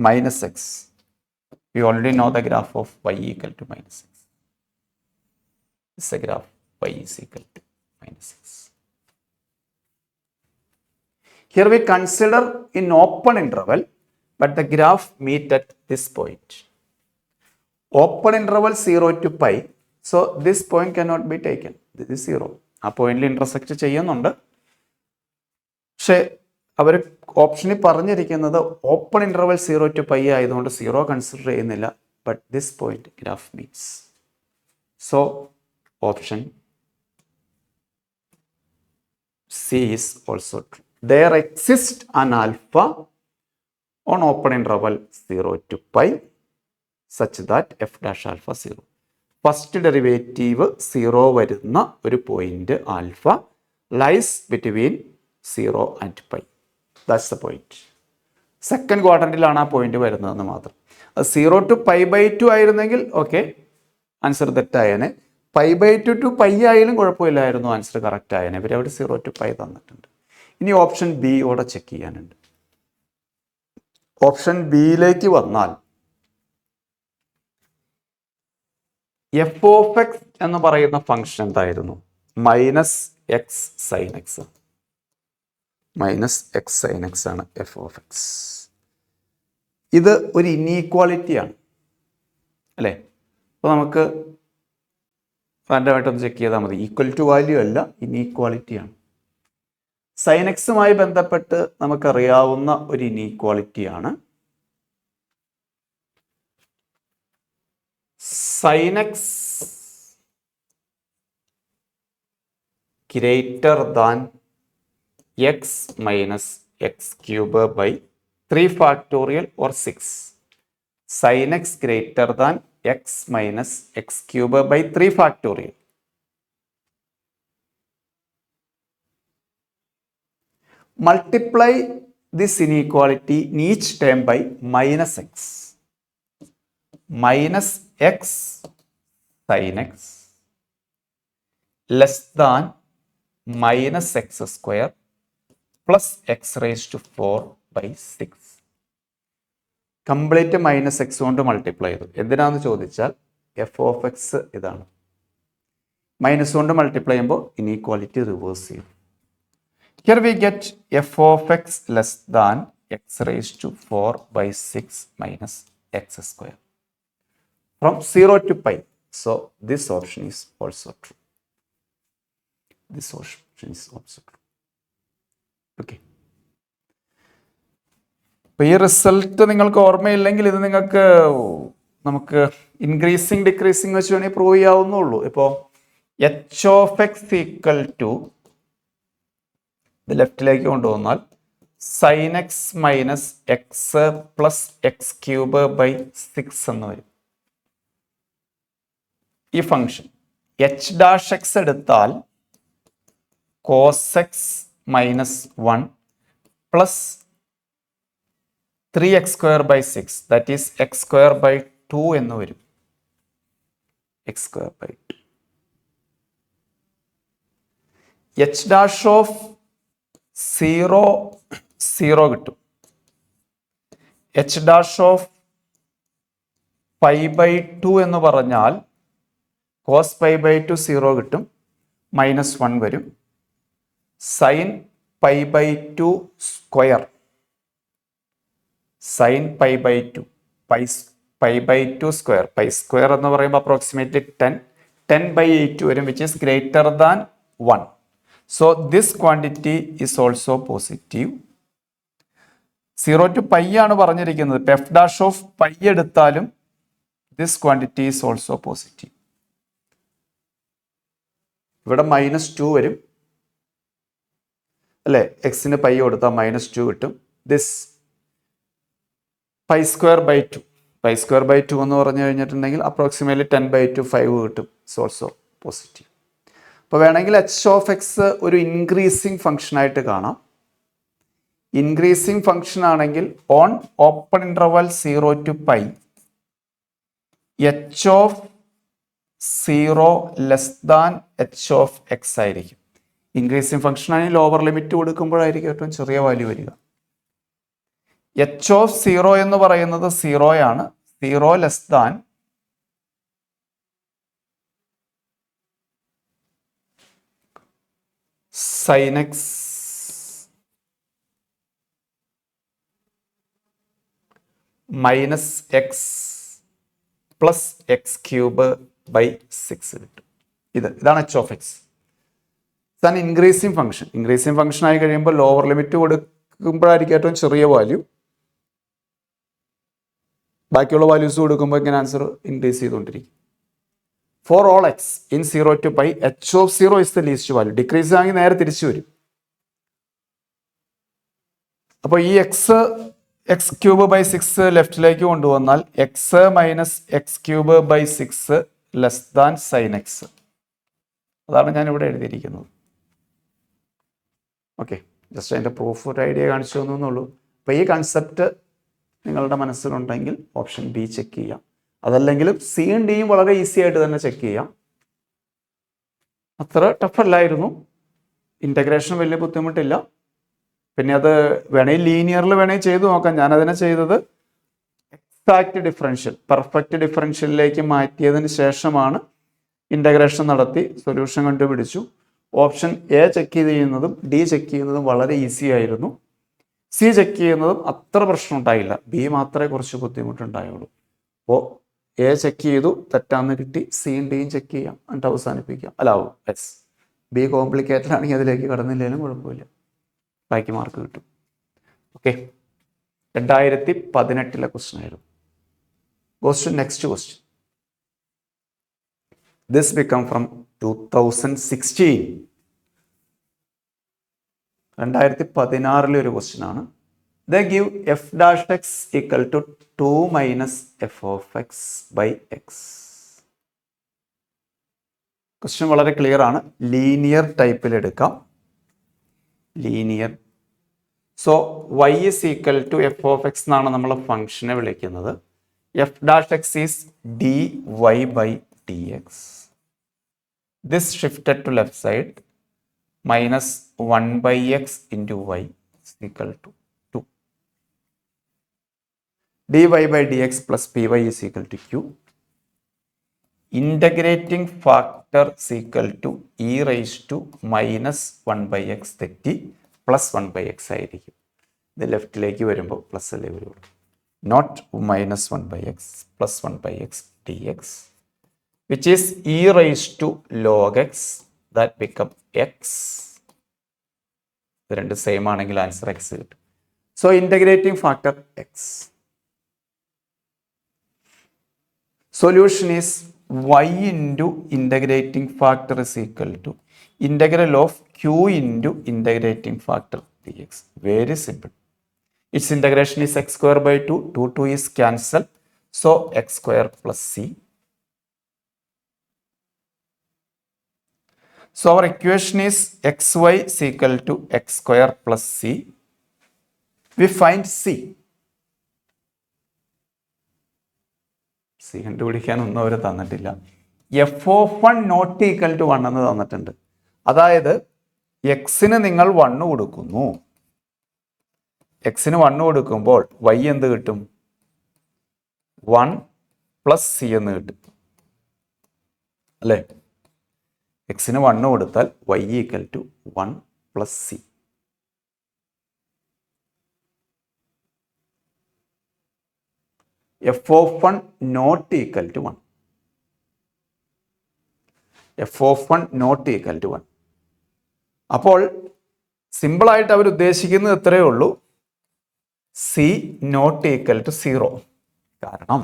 minus x. We already know the graph of y equal to minus x. This is a graph y is equal to minus x. Here we consider in open interval, but the graph meet at this point. Open interval 0 to pi, so this point cannot be taken. This is 0. ആ പോയിന്റിൽ intersect ചെയ്യുന്നുണ്ട്. പക്ഷേ അവർ ഓപ്ഷനിൽ പറഞ്ഞിരിക്കുന്നത് open interval 0 to pi ആയതുകൊണ്ട് 0 consider ചെയ്യുന്നില്ല. But this point graph meats. So option C is also true. There exists an alpha on open interval 0 to pi such that f dash alpha 0. First derivative 0 വരുന്ന ഒരു point alpha lies between 0 and pi. That's the point. Second ക്വാഡ്രന്റിലാണ് ആ point വരുന്നതെന്ന് മാത്രം. അത് 0 to π/2 ആയിരുന്നെങ്കിൽ okay, answer തെറ്റായേനെ. π/2 to π ആയാലും കുഴപ്പമില്ലായിരുന്നു, ആൻസർ കറക്റ്റ് ആയേനെ. ഇവർ അവിടെ 0 to π തന്നിട്ടുണ്ട്. ഇനി ഓപ്ഷൻ ബി ഓടെ ചെക്ക് ചെയ്യാനുണ്ട്. ഓപ്ഷൻ ബിയിലേക്ക് വന്നാൽ എഫ് ഓഫ് എക്സ് എന്ന് പറയുന്ന ഫംഗ്ഷൻ എന്തായിരുന്നു? -x sin x. -x sin x ആണ് എഫ് ഓഫ് എക്സ്. ഇത് ഒരു ഇനീക്വാളിറ്റിയാണ് അല്ലേ? അപ്പോൾ നമുക്ക് റാൻഡമായിട്ടൊന്ന് ചെക്ക് ചെയ്താൽ മതി. ഈക്വൽ ടു വാല്യൂ അല്ല, ഇനീക്വാളിറ്റിയാണ്. സൈൻ എക്സുമായി ബന്ധപ്പെട്ട് നമുക്കറിയാവുന്ന ഒരു ഇനീക്വാളിറ്റിയാണ്. sin x greater than x minus x cube by 3 factorial or 6. sin x greater than x minus x cube by 3 factorial. Multiply this inequality in each term by minus x. Minus x sin x less than minus x square plus x raised to 4 by 6. Complete minus x കൊണ്ട് multiply ചെയ്തു. എന്തിനാന്ന് ചോദിച്ചാൽ f of x ഇതാണ്. Minus കൊണ്ട് multiply ചെയ്യുമ്പോൾ inequality reverse ചെയ്യും. Here we get f of x less than x raise to 4 by 6 minus x square from 0 to π. So this option is also true. This option is also true. Okay. അപ്പോൾ ഈ result നിങ്ങൾക്ക് ഓർമ്മയില്ലെങ്കിൽ ഇത് നമുക്ക് increasing decreasing വെച്ച് വേണമെങ്കിൽ prove ചെയ്യാവുന്നുള്ളൂ. ഇപ്പോൾ h of x equal to ഇത് ലെഫ്റ്റിലേക്ക് കൊണ്ടുവന്നാൽ sine x minus x plus x cube by 6 എന്ന് വരും. ഈ ഫംഗ്ഷൻ എച്ച് ഡാഷ് എക്സ് എടുത്താൽ cos x minus 1 plus 3x square by 6 that is x square by 2 എന്ന് വരും. X square by 2. H dash of 0 കിട്ടും. എച്ച് ഡാഷ് ഓഫ് π/2 എന്ന് പറഞ്ഞാൽ cos π/2 0 കിട്ടും, -1 വരും. Sine π/2 square, sine π/2 π/2 square, pi square എന്ന് പറയുമ്പോൾ അപ്രോക്സിമേറ്റ്ലി 10/8 വരും, which is greater than 1. So this quantity is also positive. 0 to π ആണ് പറഞ്ഞിരിക്കുന്നത്. എഫ് ഡാഷ് ഓഫ് π എടുത്താലും this quantity is also positive. ഇവിടെ -2 വരും അല്ലേ? എക്സിന് പൈ കൊടുത്താൽ -2 കിട്ടും. This pi square by 2, pi square by 2 എന്ന് പറഞ്ഞു കഴിഞ്ഞിട്ടുണ്ടെങ്കിൽ അപ്രോക്സിമേറ്റ്ലി 10/2 5 കിട്ടും. It's also positive. അപ്പോൾ വേണമെങ്കിൽ എച്ച് ഓഫ് എക്സ് ഒരു ഇൻക്രീസിങ് ഫംഗ്ഷൻ ആയിട്ട് കാണാം. ഇൻക്രീസിങ് ഫംഗ്ഷൻ ആണെങ്കിൽ on open interval 0 to π h of 0 less than h of x ആയിരിക്കും. ഇൻക്രീസിങ് ഫംഗ്ഷൻ ആണെങ്കിൽ ലോവർ ലിമിറ്റ് കൊടുക്കുമ്പോഴായിരിക്കും ഏറ്റവും ചെറിയ വാല്യൂ വരിക. എച്ച് ഓഫ് 0 എന്ന് പറയുന്നത് 0 ആണ്. 0 less than sine x minus x plus x cube by 6 കിട്ടും. ഇതാണ് എച്ച് ഓഫ് എക്സ്. ഇതാണ് ഇൻക്രീസിങ് ഫംഗ്ഷൻ. ഇൻക്രീസിങ് ഫംഗ്ഷൻ ആയി കഴിയുമ്പോൾ ലോവർ ലിമിറ്റ് കൊടുക്കുമ്പോഴായിരിക്കും ഏറ്റവും ചെറിയ വാല്യൂ. ബാക്കിയുള്ള വാല്യൂസ് കൊടുക്കുമ്പോൾ ഇങ്ങനെ ആൻസർ ഇൻക്രീസ് ചെയ്തുകൊണ്ടിരിക്കും. For all x in 0 to π h of 0 is the least value. Decrease ആണെങ്കിൽ നേരെ തിരിച്ചു വരും. അപ്പോൾ ഈ എക്സ് ക്യൂബ് ബൈ 6 ലെഫ്റ്റിലേക്ക് കൊണ്ടുവന്നാൽ x minus x cube by 6 less than sine x. അതാണ് ഞാൻ ഇവിടെ എഴുതിയിരിക്കുന്നത്. ഓക്കെ, ജസ്റ്റ് അതിൻ്റെ പ്രൂഫ് ഒരു ഐഡിയ കാണിച്ചു തന്നുള്ളൂ. അപ്പോൾ ഈ കൺസെപ്റ്റ് നിങ്ങളുടെ മനസ്സിലുണ്ടെങ്കിൽ ഓപ്ഷൻ ബി ചെക്ക് ചെയ്യാം. അതല്ലെങ്കിലും സിയും ഡിയും വളരെ ഈസി ആയിട്ട് തന്നെ ചെക്ക് ചെയ്യാം. അത്ര ടഫല്ലായിരുന്നു. ഇൻ്റഗ്രേഷൻ വലിയ ബുദ്ധിമുട്ടില്ല. പിന്നെ അത് വേണമെങ്കിൽ ലീനിയറിൽ വേണമെങ്കിൽ ചെയ്തു നോക്കാം. ഞാനതിനെ ചെയ്തത് എക്സാക്റ്റ് ഡിഫറൻഷ്യൽ, പെർഫെക്റ്റ് ഡിഫറൻഷ്യലിലേക്ക് മാറ്റിയതിന് ശേഷമാണ് ഇൻ്റഗ്രേഷൻ നടത്തി സൊല്യൂഷൻ കണ്ടുപിടിച്ചു. ഓപ്ഷൻ എ ചെക്ക് ചെയ്യുന്നതും ഡി ചെക്ക് ചെയ്യുന്നതും വളരെ ഈസി ആയിരുന്നു. സി ചെക്ക് ചെയ്യുന്നതും അത്ര പ്രശ്നം ഉണ്ടായില്ല. ബി മാത്രമേ കുറച്ച് ബുദ്ധിമുട്ടുണ്ടായുള്ളൂ. അപ്പോൾ എ ചെക്ക് ചെയ്തു, തെറ്റാന്ന് കിട്ടി. സിയും ഡിയും ചെക്ക് ചെയ്യാം, എന്നിട്ട് അവസാനിപ്പിക്കാം. അല്ലാവും എസ്. ബി കോംപ്ലിക്കേറ്റഡ് ആണെങ്കിൽ അതിലേക്ക് കടന്നില്ലെങ്കിലും കുഴപ്പമില്ല, ബാക്കി മാർക്ക് കിട്ടും. ഓക്കെ, 2018 ക്വസ്റ്റ്യൻ ആയിരുന്നു. Goes to next question. This become from 2016. 2016 ഒരു ക്വസ്റ്റ്യൻ ആണ്. They give f dash x equal to 2 minus f of x by x. Question വളരെ ക്ലിയർ ആണ്. ലീനിയർ ടൈപ്പിൽ എടുക്കാം. Linear. So y is equal to f of x എന്നാണ് നമ്മൾ ഫംഗ്ഷനെ വിളിക്കുന്നത്. f dash x is dy by dx. This shifted to left side. Minus 1 by x into y is equal to 2. dy by dx plus py is equal to q. Integrating factor is equal to e raised to minus 1 by x തെറ്റി plus 1 by x ആയിരിക്കും. ഇത് ലെഫ്റ്റിലേക്ക് വരുമ്പോൾ plus അല്ലേ വരുള്ളൂ. Not minus 1 by x plus 1 by x dx, which is e raised to log x, that become x. ഇത് രണ്ട് same ആണെങ്കിൽ ആൻസർ എക്സ് കിട്ടും. So integrating factor x. Solution is y into integrating factor is equal to integral of q into integrating factor d x. Very simple. It's integration is x square by 2. 2 is cancel. So x square plus c. So our equation is xy is equal to x square plus c. We find c. c കണ്ടുപിടിക്കാൻ ഒന്നും അവർ തന്നിട്ടില്ല. f of 1 not equal to 1 എന്ന് തന്നിട്ടുണ്ട്. അതായത് എക്സിന് നിങ്ങൾ 1 കൊടുക്കുന്നു. എക്സിന് 1 കൊടുക്കുമ്പോൾ y എന്ത് കിട്ടും? 1 പ്ലസ് സി എന്ന് കിട്ടും അല്ലേ? എക്സിന് 1 കൊടുത്താൽ y equal to 1 plus c. F of 1 not equal to 1. F of 1 not equal to 1. അപ്പോൾ സിമ്പിളായിട്ട് അവർ ഉദ്ദേശിക്കുന്നത് ഇത്രയേ ഉള്ളൂ, സി നോട്ട് ഈക്വൽ ടു 0. കാരണം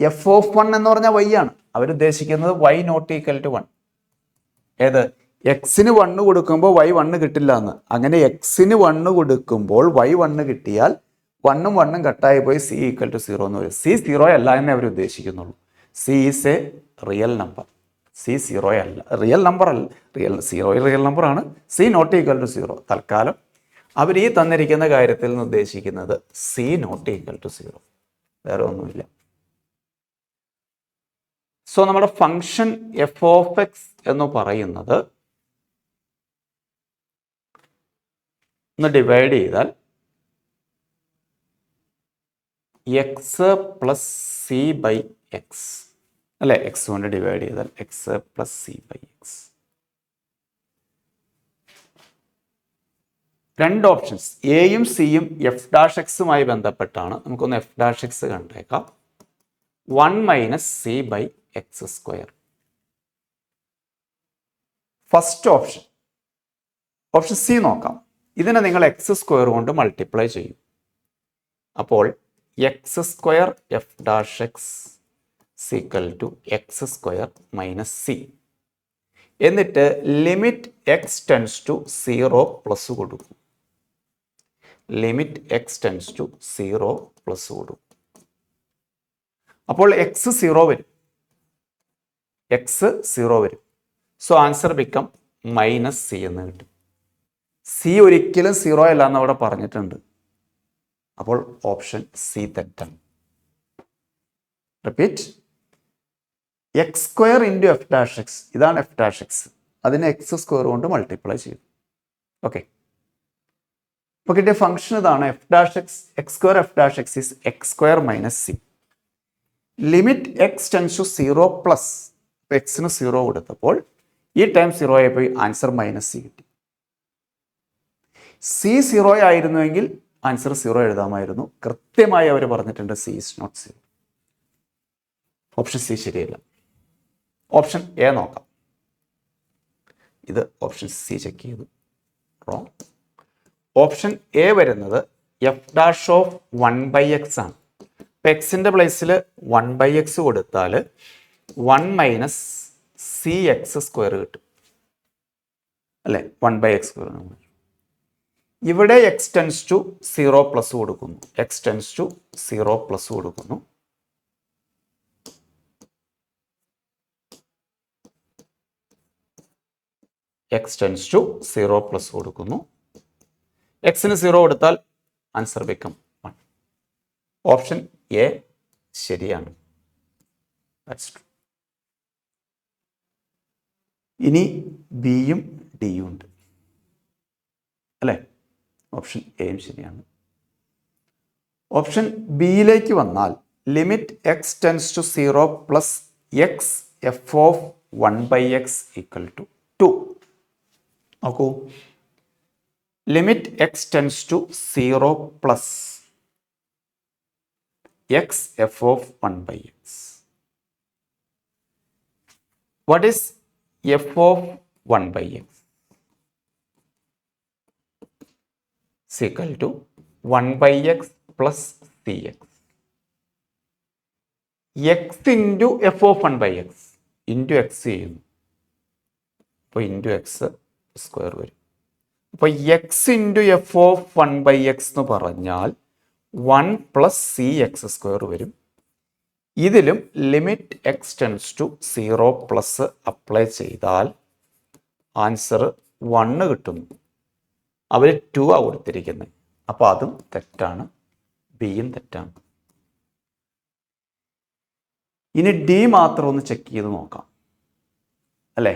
എഫ് ഓഫ് 1 എന്ന് പറഞ്ഞാൽ y ആണ്. അവരുദ്ദേശിക്കുന്നത് y നോട്ട് ഈക്വൽ ടു 1. ഏത്? എക്സിന് 1 കൊടുക്കുമ്പോൾ y 1 കിട്ടില്ല എന്ന്. അങ്ങനെ എക്സിന് 1 കൊടുക്കുമ്പോൾ y 1 കിട്ടിയാൽ 1ഉം 1ഉം കട്ടായി പോയി c ഈക്വൽ ടു 0 എന്ന് വരും. c 0 അല്ല എന്നേ അവർ ഉദ്ദേശിക്കുന്നുള്ളൂ. c is A real number. c 0 അല്ല, റിയൽ നമ്പർ അല്ല. 0 റിയൽ നമ്പറാണ്. c not equal to 0. തൽക്കാലം അവർ ഈ തന്നിരിക്കുന്ന കാര്യത്തിൽ നിന്ന് ഉദ്ദേശിക്കുന്നത് c നോട്ട് ഈക്വൽ ടു 0, വേറെ ഒന്നുമില്ല. സോ നമ്മുടെ ഫംഗ്ഷൻ എഫ് ഓഫ് എക്സ് എന്ന് പറയുന്നത് ഒന്ന് ഡിവൈഡ് ചെയ്താൽ x plus c by x അല്ലെ? എക്സ് കൊണ്ട് ഡിവൈഡ് ചെയ്താൽ x plus c by x. രണ്ട് ഓപ്ഷൻസ്, എയും സിയും എഫ് ഡാഷ് എക്സുമായി ബന്ധപ്പെട്ടാണ്. നമുക്കൊന്ന് എഫ് ഡാഷ് എക്സ് കണ്ടേക്കാം. 1 minus c by x square. First option, option c നോക്കാം. ഇതിനെ നിങ്ങൾ എക്സ് സ്ക്വയർ കൊണ്ട് മൾട്ടിപ്ലൈ ചെയ്യും. അപ്പോൾ x square f dash x equal to x square minus c. എന്നിട്ട് limit x tends to 0 plus കൊടുക്കും. Limit x tends to 0 plus കൊടുക്കും. അപ്പോൾ എക്സ് 0 വരും. എക്സ് 0 വരും. So answer become minus c എന്ന് കിട്ടും. സി ഒരിക്കലും 0 അല്ല എന്ന് അവിടെ പറഞ്ഞിട്ടുണ്ട്. അപ്പോൾ ഓപ്ഷൻ സി തെറ്റാണ്. Repeat, x square into F dash x, ഇതാണ് എഫ് ഡാഷ് എക്സ്, അതിനെ എക്സ് സ്ക്വയർ കൊണ്ട് മൾട്ടിപ്ലൈ ചെയ്തു. ഓക്കെ, ഇപ്പോൾ കിട്ടിയ ഫംഗ്ഷൻ ഇതാണ്. F dash x, x square f dash x is x square minus c. Limit x tends to 0 plus, എക്സിന് 0 കൊടുത്തപ്പോൾ ഈ ടൈം 0 ആയപ്പോൾ ആൻസർ മൈനസ് സി കിട്ടി. സി 0 ആയിരുന്നുവെങ്കിൽ ആൻസർ 0 എഴുതാമായിരുന്നു. കൃത്യമായി അവർ പറഞ്ഞിട്ടുണ്ട് c is not 0. Option C ശരിയല്ല. ഓപ്ഷൻ എ നോക്കാം. ഇത് ഓപ്ഷൻ സി ചെക്ക് ചെയ്തു, റോങ്. ഓപ്ഷൻ എ വരുന്നത് എഫ് ഡാഷ് ഓഫ് 1/x ആണ്. ഇപ്പം എക്സിൻ്റെ പ്ലേസിൽ 1/x കൊടുത്താൽ 1 മൈനസ് സി എക്സ് സ്ക്വയർ കിട്ടും അല്ലേ, 1/x സ്ക്വയർ. ഇവിടെ എക്സ് ടെൻസ് ടു 0 പ്ലസ് കൊടുക്കുന്നു, എക്സ് ടെൻസ് ടു 0 പ്ലസ് കൊടുക്കുന്നു. എക്സ് ടെൻസ് ടു 0 പ്ലസ് കൊടുക്കുന്നു. എക്സിന് 0 കൊടുത്താൽ ആൻസർ ബിക്കം 1. ഓപ്ഷൻ എ ശരിയാണ്. ഇനി ബിയും ഡിയും ഉണ്ട് അല്ലേ. ഓപ്ഷൻ എയും ശരിയാണ്. ഓപ്ഷൻ ബിയിലേക്ക് വന്നാൽ limit x tends to 0 plus x f of 1/x equal to 2. നോക്കൂ, limit x tends to 0 plus x f of 1/x. What is f of 1/x? Equal to 1/x plus c x. X into f of 1/x into x ചെയ്യുന്നു, അപ്പോൾ into X square വരും. അപ്പോൾ X into f of 1/x എന്ന് പറഞ്ഞാൽ 1 plus c X square വരും. ഇതിലും limit x tends to 0 plus apply ചെയ്താൽ answer 1 കിട്ടുന്നു. അവർ 2 ആ കൊടുത്തിരിക്കുന്നത്, അപ്പോൾ അതും തെറ്റാണ്, ബിയും തെറ്റാണ്. ഇനി ഡി മാത്രം ഒന്ന് ചെക്ക് ചെയ്ത് നോക്കാം അല്ലേ.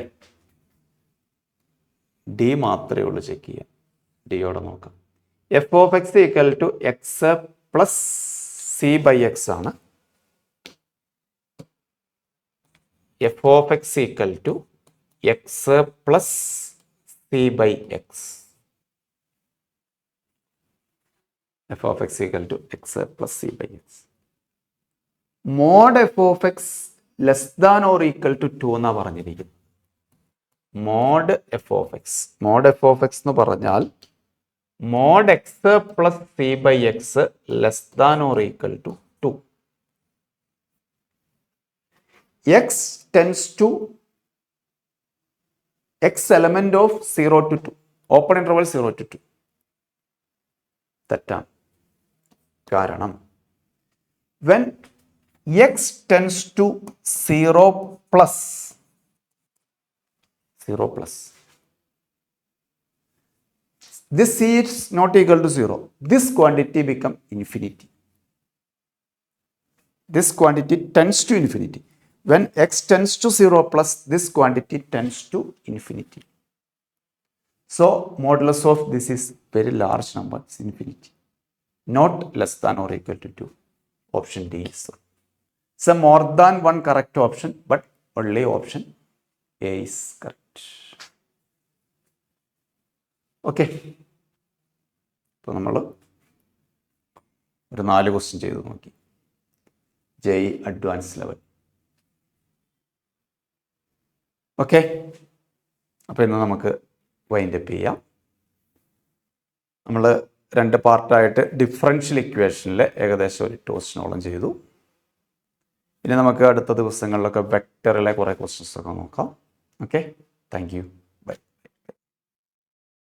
ഡി മാത്രമേ ഉള്ളൂ ചെക്ക് ചെയ്യാം. ഡിയോടെ നോക്കാം. F of x equal to x plus c by x ആണ്. F of x equal to x plus c by x. F of x equal to x plus c by x. Mod f of x less than or equal to 2 എന്നാണ് പറഞ്ഞിരിക്കുന്നത്. Mod f of x, mod f of x എന്ന് പറഞ്ഞാൽ mod x plus c by x less than or equal to 2. X tends to x element of 0 to 2, open interval 0 to 2. തെറ്റാണ്. കാരണം when x tends to 0 plus this is not equal to 0, this quantity become infinity. This quantity tends to infinity. When x tends to 0 plus, this quantity tends to infinity. So modulus of this is very large number, it's infinity, not less than or equal to 2. Option D is so. So more than one correct option, but only option A is correct. Okay. ഇപ്പോൾ നമ്മൾ ഒരു 4 question ചെയ്ത് നോക്കി. JEE advance level. Okay, അപ്പോൾ ഇന്ന് നമുക്ക് wind up ചെയ്യാം. നമ്മൾ 2 പാർട്ടായിട്ട് ഡിഫറൻഷ്യൽ ഇക്വേഷനിൽ ഏകദേശം ഒരു ക്വസ്റ്റ്യനോളം ചെയ്തു. ഇനി നമുക്ക് അടുത്ത ദിവസങ്ങളിലൊക്കെ വെക്ടറിലെ കുറേ ക്വസ്റ്റ്യൻസ് ഒക്കെ നോക്കാം. Okay, thank you.